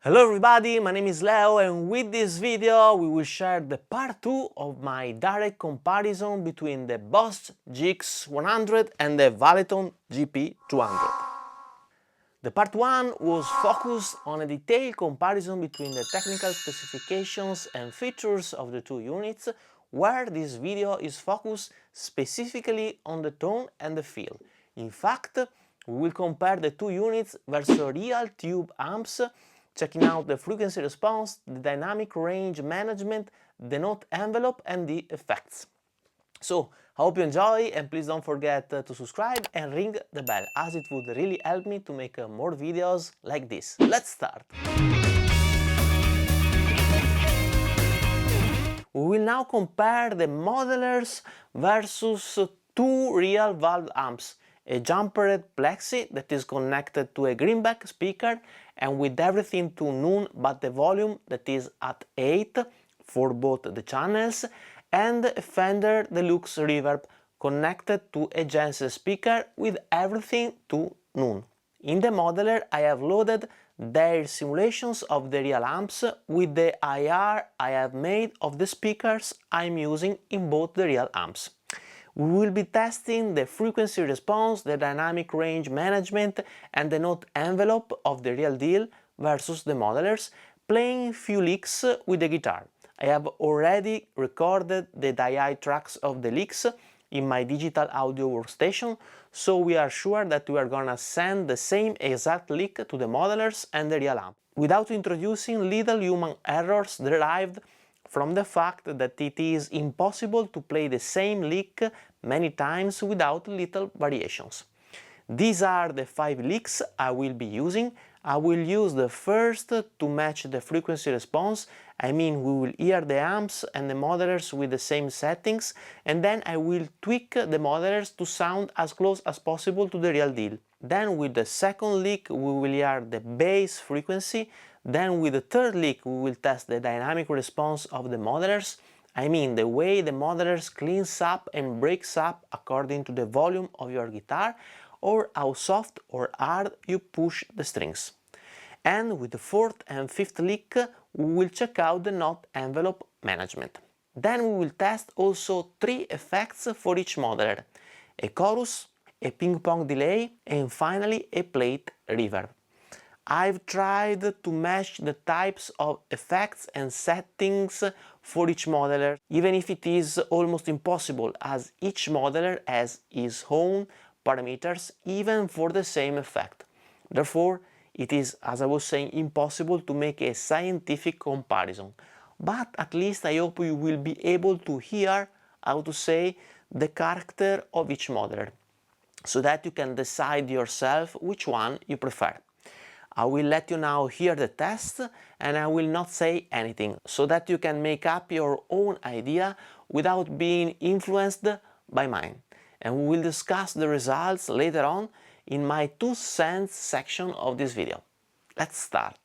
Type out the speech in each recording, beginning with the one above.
Hello everybody, my name is Leo and with this video we will share the part 2 of my direct comparison between the Boss GX100 and the Valeton GP 200. The part 1 was focused on a detailed comparison between the technical specifications and features of the two units, where this video is focused specifically on the tone and the feel. In fact, we will compare the two units versus real tube amps, checking out the frequency response, the dynamic range management, the note envelope and the effects. So, I hope you enjoy and please don't forget to subscribe and ring the bell, as it would really help me to make more videos like this. Let's start! We will now compare the modelers versus two real valve amps. A jumpered Plexi that is connected to a greenback speaker and with everything to none but the volume that is at 8 for both the channels, and a Fender Deluxe reverb connected to a Genesis speaker with everything to none. In the modeler I have loaded their simulations of the real amps with the IR I have made of the speakers I'm using in both the real amps. We will be testing the frequency response, the dynamic range management and the note envelope of the real deal versus the modelers, playing few licks with the guitar. I have already recorded the DI tracks of the licks in my digital audio workstation, so we are sure that we are gonna send the same exact lick to the modelers and the real amp, without introducing little human errors derived from the fact that it is impossible to play the same lick many times without little variations. These are the 5 licks I will be using. I will use the first to match the frequency response, I mean we will hear the amps and the modelers with the same settings, and then I will tweak the modelers to sound as close as possible to the real deal. Then with the second lick we will hear the bass frequency. Then with the third lick we will test the dynamic response of the modelers, I mean the way the modelers cleans up and breaks up according to the volume of your guitar, or how soft or hard you push the strings. And with the fourth and fifth lick we will check out the note envelope management. Then we will test also 3 effects for each modeler: a chorus, a ping pong delay and finally a plate reverb. I've tried to match the types of effects and settings for each modeler, even if it is almost impossible, as each modeler has its own parameters even for the same effect. Therefore, it is, as I was saying, impossible to make a scientific comparison. But at least I hope you will be able to hear, how to say, the character of each modeler, so that you can decide yourself which one you prefer. I will let you now hear the test and I will not say anything, so that you can make up your own idea without being influenced by mine. And we will discuss the results later on in my 2 cents section of this video. Let's start!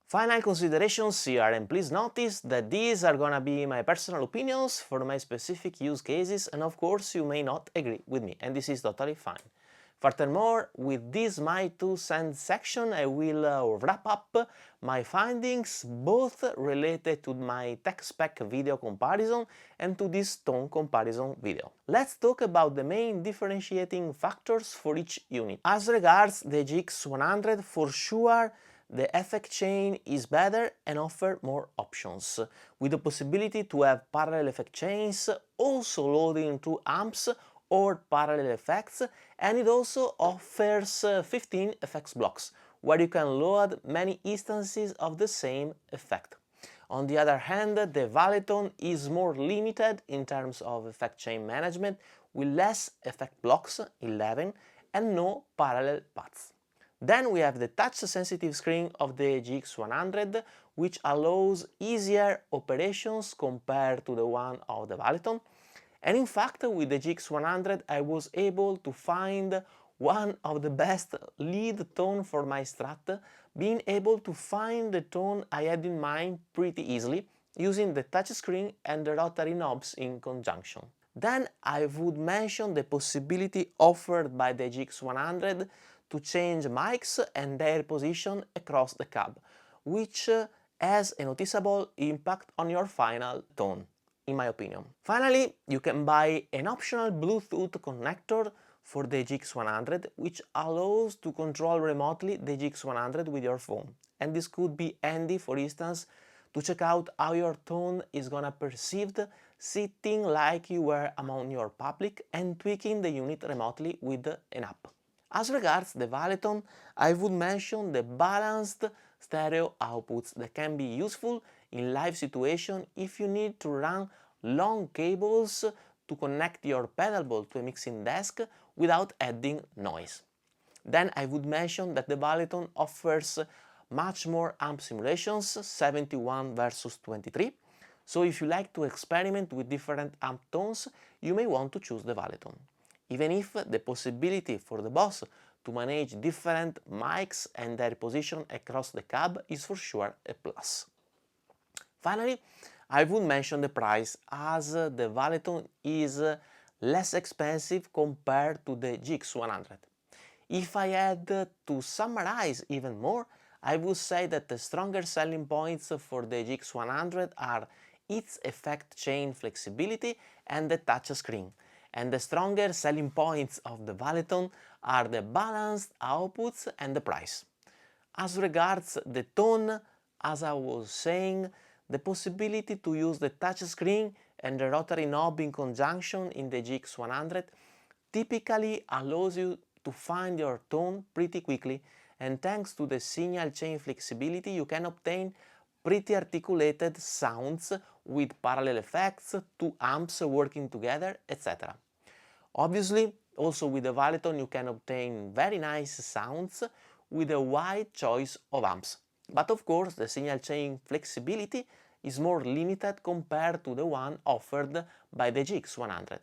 Final considerations here, and please notice that these are gonna be my personal opinions for my specific use cases, and of course you may not agree with me, and this is totally fine. Furthermore, with this my 2 cents section I will wrap up my findings, both related to my tech spec video comparison and to this tone comparison video. Let's talk about the main differentiating factors for each unit. As regards the GX100, for sure the effect chain is better and offers more options, with the possibility to have parallel effect chains, also loading through amps or parallel effects, and it also offers 15 effects blocks, where you can load many instances of the same effect. On the other hand, the Valeton is more limited in terms of effect chain management, with less effect blocks, 11, and no parallel paths. Then we have the touch-sensitive screen of the GX100, which allows easier operations compared to the one of the Valeton. And in fact, with the GX100 I was able to find one of the best lead tone for my Strat, being able to find the tone I had in mind pretty easily, using the touchscreen and the rotary knobs in conjunction. Then I would mention the possibility offered by the GX100 to change mics and their position across the cab, which has a noticeable impact on your final tone, in my opinion. Finally, you can buy an optional Bluetooth connector for the GX100, which allows to control remotely the GX100 with your phone. And this could be handy, for instance, to check out how your tone is gonna perceived sitting like you were among your public and tweaking the unit remotely with an app. As regards the Valeton, I would mention the balanced stereo outputs that can be useful in live situation if you need to run long cables to connect your pedalboard to a mixing desk without adding noise. Then I would mention that the Valeton offers much more amp simulations, 71 versus 23, so if you like to experiment with different amp tones, you may want to choose the Valeton, even if the possibility for the boss to manage different mics and their position across the cab is for sure a plus. Finally, I would mention the price, as the Valeton is less expensive compared to the GX100. If I had to summarize even more, I would say that the stronger selling points for the GX100 are its effect chain flexibility and the touchscreen, and the stronger selling points of the Valeton are the balanced outputs and the price. As regards the tone, as I was saying, the possibility to use the touchscreen and the rotary knob in conjunction in the GX100 typically allows you to find your tone pretty quickly, and thanks to the signal chain flexibility you can obtain pretty articulated sounds with parallel effects, two amps working together, etc. Obviously, also with the Valeton you can obtain very nice sounds with a wide choice of amps. But of course the signal chain flexibility is more limited compared to the one offered by the GX100.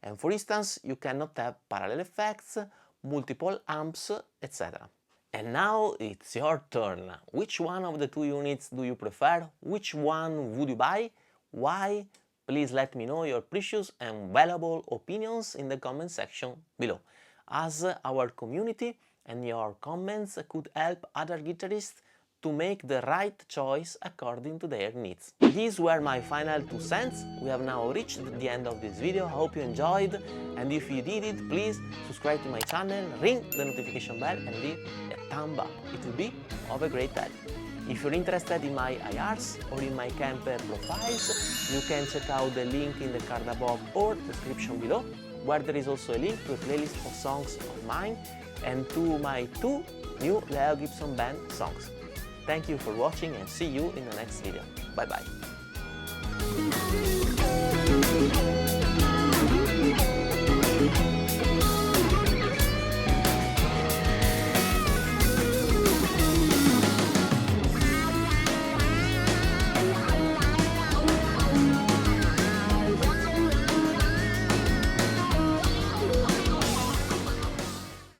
And for instance, you cannot have parallel effects, multiple amps, etc. And now it's your turn. Which one of the two units do you prefer? Which one would you buy? Why? Please let me know your precious and valuable opinions in the comment section below, as our community and your comments could help other guitarists to make the right choice according to their needs. These were my final 2 cents. We have now reached the end of this video. I hope you enjoyed, and if you did it, please subscribe to my channel, ring the notification bell and leave a thumb up. It will be of a great help. If you're interested in my IRs or in my camper profiles, you can check out the link in the card above or description below, where there is also a link to a playlist of songs of mine and to my 2 new Leo Gibson Band songs. Thank you for watching and see you in the next video. Bye bye.